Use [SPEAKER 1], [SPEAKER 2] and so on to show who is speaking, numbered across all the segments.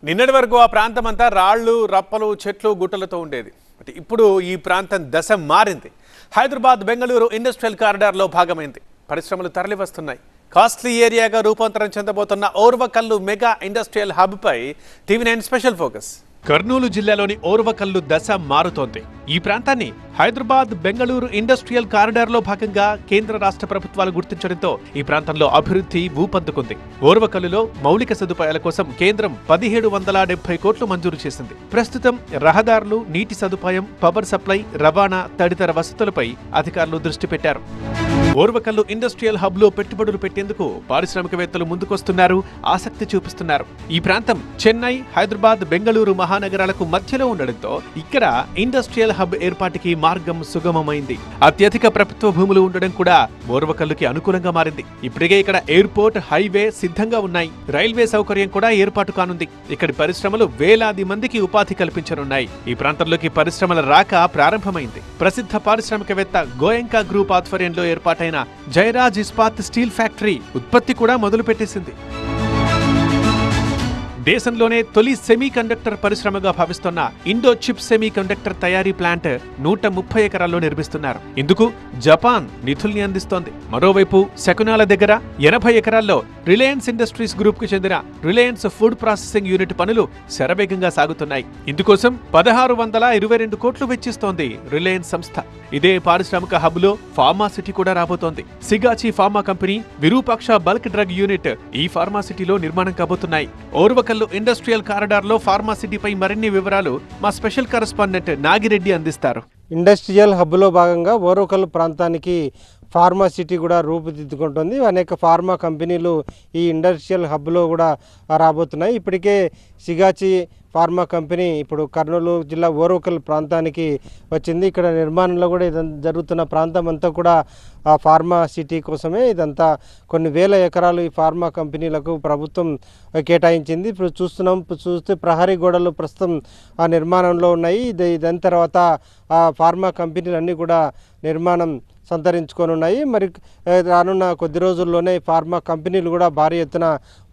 [SPEAKER 1] నిన్నటి వరకు ఆ ప్రాంతం అంతా రాళ్ళు రప్పలు చెట్లు గుట్టలతో ఉండేది. ఇప్పుడు ఈ ప్రాంతం దశ మారింది. హైదరాబాద్ బెంగళూరు ఇండస్ట్రియల్ కారిడార్లో భాగమైంది. పరిశ్రమలు తరలి వస్తున్నాయి. కాస్ట్లీ ఏరియాగా రూపాంతరం చెందబోతున్న ఓర్వకల్లు మెగా ఇండస్ట్రియల్ హబ్ పై టీవీ9 స్పెషల్ ఫోకస్. కర్నూలు జిల్లాలోని ఓర్వకల్లు దశ మారుతోంది. ఈ ప్రాంతాన్ని హైదరాబాద్ బెంగళూరు ఇండస్ట్రియల్ కారిడార్ లో భాగంగా కేంద్ర రాష్ట్ర ప్రభుత్వాలు గుర్తించడంతో ఈ ప్రాంతంలో అభివృద్ధి ఊపందుకుంది. ఓర్వకల్లులో మౌలిక సదుపాయాల కోసం కేంద్రం 1770 కోట్లు మంజూరు చేసింది. ప్రస్తుతం రహదారులు, నీటి సదుపాయం, పవర్ సప్లై, రవాణా తదితర వసతులపై అధికారులు దృష్టి పెట్టారు. ఓర్వకల్లు ఇండస్ట్రియల్ హబ్ లో పెట్టుబడులు పెట్టేందుకు పారిశ్రామికవేత్తలు ముందుకొస్తున్నారు, ఆసక్తి చూపిస్తున్నారు. ఈ ప్రాంతం చెన్నై, హైదరాబాద్, బెంగళూరు మహానగరాలకు మధ్యలో ఉండడంతో ఇక్కడ ఇండస్ట్రియల్ హబ్ ఏర్పాటుకి మార్గం సుగమమైంది. అత్యధిక ప్రభుత్వ భూములు ఉండడం కూడా ఓర్వకల్లుకి అనుకూలంగా మారింది. ఇప్పటికే ఇక్కడ ఎయిర్పోర్ట్, హైవే సిద్ధంగా ఉన్నాయి. రైల్వే సౌకర్యం కూడా ఏర్పాటు కానుంది. ఇక్కడి పరిశ్రమలు వేలాది మందికి ఉపాధి కల్పించనున్నాయి. ఈ ప్రాంతంలోకి పరిశ్రమల రాక ప్రారంభమైంది. ప్రసిద్ధ పారిశ్రామికవేత్త గోయంకా గ్రూప్ ఆధ్వర్యంలో ఏర్పాటైన జయరాజ్ ఇస్పాత్ స్టీల్ ఫ్యాక్టరీ ఉత్పత్తి కూడా మొదలుపెట్టేసింది. దేశంలోనే తొలి సెమీ కండక్టర్ పరిశ్రమగా భావిస్తున్న ఇండో చిప్ సెమీ కండక్టర్ తయారీ ప్లాంట్ 130 ఎకరాల్లో నిర్మిస్తున్నారు. ఇందుకు జపాన్ నిధుల్ని అందిస్తోంది. మరోవైపు శకునాల దగ్గర 80 ఎకరాల్లో రిలయన్స్ ఇండస్ట్రీస్ గ్రూప్ కు చెందిన రిలయన్స్ ఫుడ్ ప్రాసెసింగ్ యూనిట్ పనులు శరవేగంగా సాగుతున్నాయి. ఇందుకోసం 1622 కోట్లు వెచ్చిస్తోంది రిలయన్స్ సంస్థ. ఇదే పారిశ్రామిక హబ్ లో ఫార్మా సిటీ కూడా రాబోతోంది. Sigachi pharma company, Virupaksha bulk drug unit ఈ ఫార్మా సిటీలో నిర్మాణం కాబోతున్నాయి. ఓర్వకల్లు ఇండస్ట్రియల్ కారిడార్ లో ఫార్మా సిటీపై మరిన్ని వివరాలు మా స్పెషల్ కరెస్పాండెంట్ నాగిరెడ్డి అందిస్తారు.
[SPEAKER 2] ఇండస్ట్రియల్ హబ్లో భాగంగా ఓర్వకల్లు ప్రాంతానికి ఫార్మా సిటీ కూడా రూపుదిద్దుకుంటుంది. అనేక ఫార్మా కంపెనీలు ఈ ఇండస్ట్రియల్ హబ్లో కూడా రాబోతున్నాయి. ఇప్పటికే సిగాచి ఫార్మా కంపెనీ ఇప్పుడు కర్నూలు జిల్లా ఓర్వకల్లు ప్రాంతానికి వచ్చింది. ఇక్కడ నిర్మాణంలో కూడా జరుగుతున్న ప్రాంతం అంతా కూడా ఆ ఫార్మా సిటీ కోసమే. ఇదంతా కొన్ని వేల ఎకరాలు ఈ ఫార్మా కంపెనీలకు ప్రభుత్వం కేటాయించింది. ఇప్పుడు చూస్తే ప్రహరీ గోడలు ప్రస్తుతం ఆ నిర్మాణంలో ఉన్నాయి. దాని తర్వాత ఆ ఫార్మా కంపెనీలన్నీ కూడా నిర్మాణం సంతరించుకొనున్నాయి. మరి రానున్న కొద్ది రోజుల్లోనే ఫార్మా కంపెనీలు కూడా భారీ ఎత్తున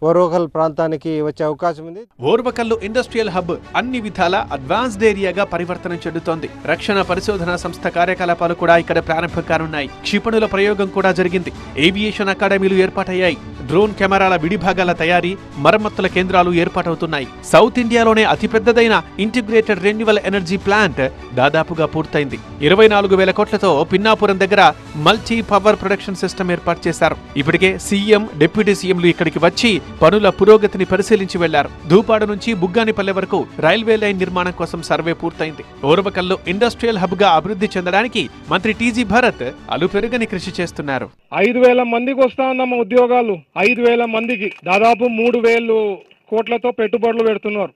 [SPEAKER 2] ఓర్వకల్లు ప్రాంతానికి వచ్చే అవకాశం ఉంది.
[SPEAKER 1] ఓర్వకల్లు ఇండస్ట్రియల్ హబ్ అన్ని విధాల అడ్వాన్స్డ్ ఏరియాగా పరివర్తన చెందుతోంది. రక్షణ పరిశోధన సంస్థ కార్యకలాపాలు కూడా ఇక్కడ ప్రారంభం కానున్నాయి. క్షిపణుల ప్రయోగం కూడా జరిగింది. ఏవియేషన్ అకాడమీలు ఏర్పాటయ్యాయి. డ్రోన్ కెమెరాల విడిభాగాల తయారీ, మరమ్మతుల కేంద్రాలు ఏర్పాటవుతున్నాయి. సౌత్ ఇండియాలోనే అతిపెద్దదైన ఇంటిగ్రేటెడ్ రెన్యూవల్ ఎనర్జీ ప్లాంట్ దాదాపుగా పూర్తయింది. 24,000 కోట్లతో పిన్నాపురం దగ్గర మల్టీ పవర్ ప్రొడక్షన్ సిస్టమ్ ఏర్పాటు చేశారు. ఇప్పటికే సీఎం, డిప్యూటీ సీఎంలు ఇక్కడికి వచ్చి పనుల పురోగతిని పరిశీలించి వెళ్లారు. ధూపాడు నుంచి బుగ్గానిపల్లె వరకు రైల్వే లైన్ నిర్మాణం కోసం సర్వే పూర్తయింది. ఓర్వకల్లు ఇండస్ట్రియల్ హబ్ గా అభివృద్ధి చెందడానికి మంత్రి టీజీ భరత్ అలుపెరుగని కృషి చేస్తున్నారు.
[SPEAKER 3] 5,000 మందికి వస్తా ఉందమ్మ ఉద్యోగాలు. 5,000 మందికి దాదాపు 3,000 కోట్లతో పెట్టుబడులు పెడుతున్నారు.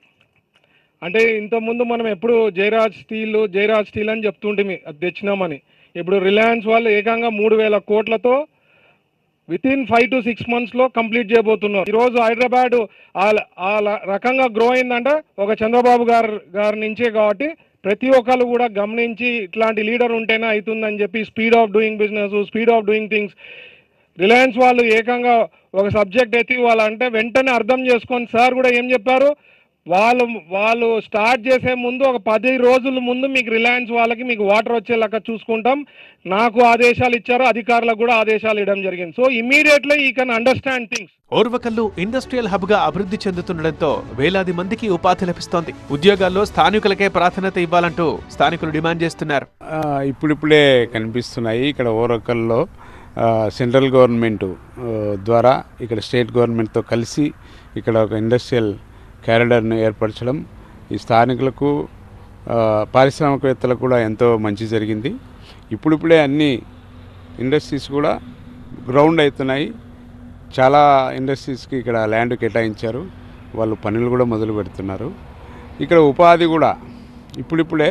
[SPEAKER 3] అంటే ఇంతకుముందు మనం ఎప్పుడు జయరాజ్ స్టీల్ అని చెప్తుంటే అది తెచ్చినామని. ఇప్పుడు రిలయన్స్ వాళ్ళు ఏకంగా 3,000 కోట్లతో వితిన్ 5 to 6 months లో కంప్లీట్ చేయబోతున్నారు. ఈరోజు హైదరాబాద్ ఆ రకంగా గ్రో అయిందంటే ఒక చంద్రబాబు గారి నుంచే. కాబట్టి ప్రతి ఒక్కరు కూడా గమనించి ఇట్లాంటి లీడర్ ఉంటేనే అవుతుందని చెప్పి speed of doing business, speed of doing things. Reliance వాళ్ళు ఏకంగా ఒక సబ్జెక్ట్ ఎత్తి వాళ్ళంటే వెంటనే అర్థం చేసుకొని సార్ కూడా ఏం చెప్పారు, వాళ్ళు స్టార్ట్ చేసే ముందు ఒక 10 రోజుల ముందు మీకు రిలయన్స్ వాళ్ళకి మీకు వాటర్ వచ్చే లెక్క చూసుకుంటాం. నాకు ఆదేశాలు ఇచ్చారు, అధికారులకు కూడా ఆదేశాలు ఇవ్వడం జరిగింది. So immediately you can understand things.
[SPEAKER 1] Orvakal industrial hub గా అభివృద్ధి చెందుతుండటంతో వేలాది మందికి ఉపాధి లభిస్తోంది. ఉద్యోగాల్లో స్థానికులకే ప్రాధాన్యత ఇవ్వాలంటూ స్థానికులు డిమాండ్ చేస్తున్నారు.
[SPEAKER 4] ఇప్పుడిప్పుడే కనిపిస్తున్నాయి. ఇక్కడ ఓర్వకల్లో సెంట్రల్ గవర్నమెంట్ ద్వారా ఇక్కడ స్టేట్ గవర్నమెంట్తో కలిసి ఇక్కడ ఒక ఇండస్ట్రియల్ కారిడార్ను ఏర్పరచడం ఈ స్థానికులకు, పారిశ్రామికవేత్తలకు కూడా ఎంతో మంచి జరిగింది. ఇప్పుడిప్పుడే అన్ని ఇండస్ట్రీస్ కూడా గ్రౌండ్ అవుతున్నాయి. చాలా ఇండస్ట్రీస్కి ఇక్కడ ల్యాండ్ కేటాయించారు. వాళ్ళు పనులు కూడా మొదలు పెడుతున్నారు. ఇక్కడ ఉపాధి కూడా ఇప్పుడిప్పుడే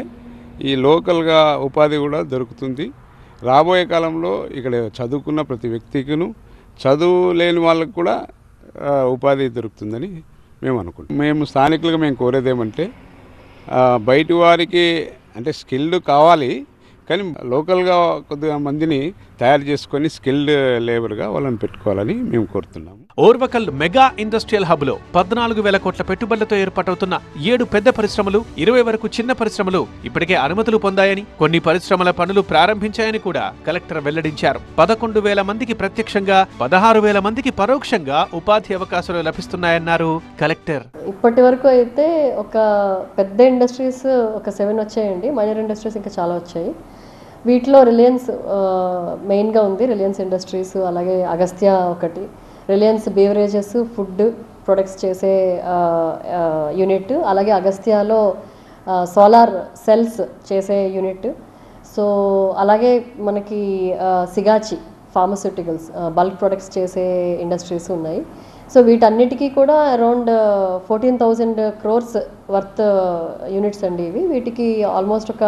[SPEAKER 4] ఈ లోకల్గా ఉపాధి కూడా దొరుకుతుంది. రాబోయే కాలంలో ఇక్కడ చదువుకున్న ప్రతి వ్యక్తికిను, చదువు లేని వాళ్ళకు కూడా ఉపాధి దొరుకుతుందని మేము అనుకుంటాం. మేము స్థానికులుగా మేము కోరేదేమంటే బయటి వారికి అంటే స్కిల్డ్ కావాలి, కానీ లోకల్గా కొద్దిగా మందిని తయారు చేసుకొని స్కిల్డ్ లేబర్గా వాళ్ళని పెట్టుకోవాలని మేము కోరుతున్నాము.
[SPEAKER 1] ఓర్వకల్ మెగా ఇండస్ట్రియల్ హబ్ లో 14,000 కోట్ల పెట్టుబడులతో ఏర్పాటవుతున్న 7 పెద్ద పరిశ్రమలు, 20 వరకు చిన్న పరిశ్రమలు ఇప్పటికే అనుమతులు పొందాయని, కొన్ని పరిశ్రమల పనులు ప్రారంభించాయని కూడా కలెక్టర్ వెల్లడించారు. 11,000 మందికి ప్రత్యక్షంగా, 16,000 మందికి పరోక్షంగా ఉపాధి అవకాశాలు లభిస్తున్నాయన్నారు కలెక్టర్.
[SPEAKER 5] ఇప్పటి వరకు అయితే ఒక పెద్ద ఇండస్ట్రీస్ ఒక 7 వచ్చాయండి. మైనర్ ఇండస్ట్రీస్ ఇంకా చాలా వచ్చాయి. వీటిలో రిలయన్స్ మెయిన్గా ఉంది. రిలయన్స్ ఇండస్ట్రీస్, అలాగే అగస్త్య ఒకటి, రిలయన్స్ బేవరేజెస్ ఫుడ్ ప్రొడక్ట్స్ చేసే యూనిట్, అలాగే అగస్త్యాలో సోలార్ సెల్స్ చేసే యూనిట్. సో అలాగే మనకి సిగాచి ఫార్మస్యూటికల్స్ బల్క్ ప్రొడక్ట్స్ చేసే ఇండస్ట్రీస్ ఉన్నాయి. సో వీటన్నిటికీ కూడా అరౌండ్ 14,000 crores వర్త్ యూనిట్స్ అండి ఇవి. వీటికి ఆల్మోస్ట్ ఒక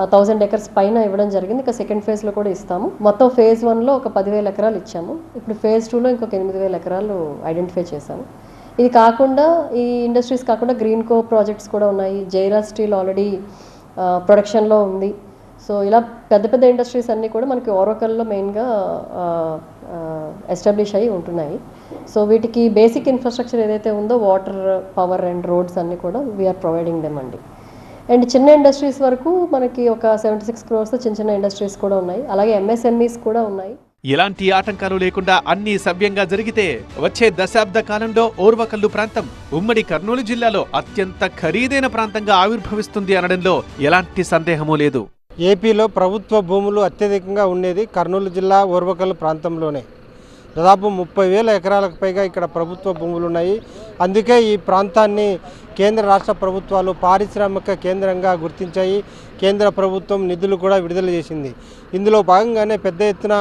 [SPEAKER 5] 1,000 acres పైన ఇవ్వడం జరిగింది. ఇంకా సెకండ్ ఫేజ్లో కూడా ఇస్తాము. మొత్తం ఫేజ్ 1లో ఒక 10,000 ఎకరాలు ఇచ్చాము. ఇప్పుడు ఫేజ్ 2లో ఇంకొక 8,000 ఎకరాలు ఐడెంటిఫై చేశాము. ఇది కాకుండా ఈ ఇండస్ట్రీస్ కాకుండా గ్రీన్ కో ప్రాజెక్ట్స్ కూడా ఉన్నాయి. జైరాజ్ స్టీల్ ఆల్రెడీ ప్రొడక్షన్లో ఉంది. సో ఇలా పెద్ద పెద్ద ఇండస్ట్రీస్ అన్నీ కూడా మనకి ఓరోకల్లో మెయిన్గా ఎస్టాబ్లిష్ అయ్యి ఉంటున్నాయి. సో వీటికి బేసిక్ ఇన్ఫ్రాస్ట్రక్చర్ ఏదైతే ఉందో వాటర్, పవర్ అండ్ రోడ్స్ అన్నీ కూడా వీఆర్ ప్రొవైడింగ్ దెమ్ అండి. అండ్ చిన్న ఇండస్ట్రీస్ వరకు మనకి ఒక 76 crores చిన్న చిన్న ఇండస్ట్రీస్ కూడా ఉన్నాయి. అలాగే ఎంఎస్ఎంఈస్ కూడా ఉన్నాయి.
[SPEAKER 1] ఎలాంటి ఆటంకాలు లేకుండా అన్ని సవ్యంగా జరిగితే వచ్చే దశాబ్ద కాలంలో ఓర్వకల్లు ప్రాంతం ఉమ్మడి కర్నూలు జిల్లాలో అత్యంత ఖరీదైన ప్రాంతంగా ఆవిర్భవిస్తుంది అనడంలో ఎలాంటి సందేహమూ లేదు.
[SPEAKER 2] ఏపీలో ప్రభుత్వ భూములు అత్యధికంగా ఉండేది కర్నూలు జిల్లా ఓర్వకల్ ప్రాంతంలోనే. దాదాపు 30,000 ఎకరాలకు పైగా ఇక్కడ ప్రభుత్వ భూములు ఉన్నాయి. అందుకే ఈ ప్రాంతాన్ని కేంద్ర రాష్ట్ర ప్రభుత్వాలు పారిశ్రామిక కేంద్రంగా గుర్తించాయి. కేంద్ర ప్రభుత్వం నిధులు కూడా విడుదల చేసింది. ఇందులో భాగంగానే పెద్ద ఎత్తున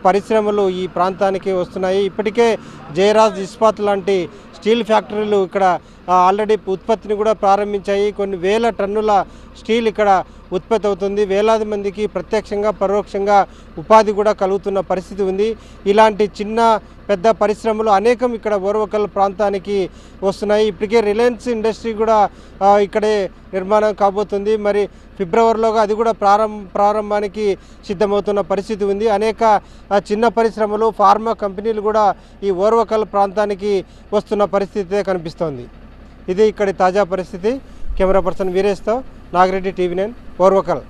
[SPEAKER 2] పరిశ్రమలు ఈ ప్రాంతానికి వస్తున్నాయి. ఇప్పటికే జయరాజ్ ఇస్పాత్ లాంటి స్టీల్ ఫ్యాక్టరీలు ఇక్కడ ఆల్రెడీ ఉత్పత్తిని కూడా ప్రారంభించాయి. కొన్ని వేల టన్నుల స్టీల్ ఇక్కడ ఉత్పత్తి అవుతుంది. వేలాది మందికి ప్రత్యక్షంగా పరోక్షంగా ఉపాధి కూడా కలుగుతున్న పరిస్థితి ఉంది. ఇలాంటి చిన్న పెద్ద పరిశ్రమలు అనేకం ఇక్కడ ఓర్వకల్ ప్రాంతానికి వస్తున్నాయి. ఇప్పటికే రిలయన్స్ ఇండస్ట్రీ కూడా ఇక్కడే నిర్మాణం కాబోతుంది. మరి ఫిబ్రవరిలోగా అది కూడా ప్రారంభానికి సిద్ధమవుతున్న పరిస్థితి ఉంది. అనేక చిన్న పరిశ్రమలు, ఫార్మా కంపెనీలు కూడా ఈ ఓర్వకల్ ప్రాంతానికి వస్తున్న పరిస్థితి కనిపిస్తోంది. ఇది ఇక్కడి తాజా పరిస్థితి. కెమెరా పర్సన్ వీరేష్తో నాగిరెడ్డి, TV9, ఓర్వకల్.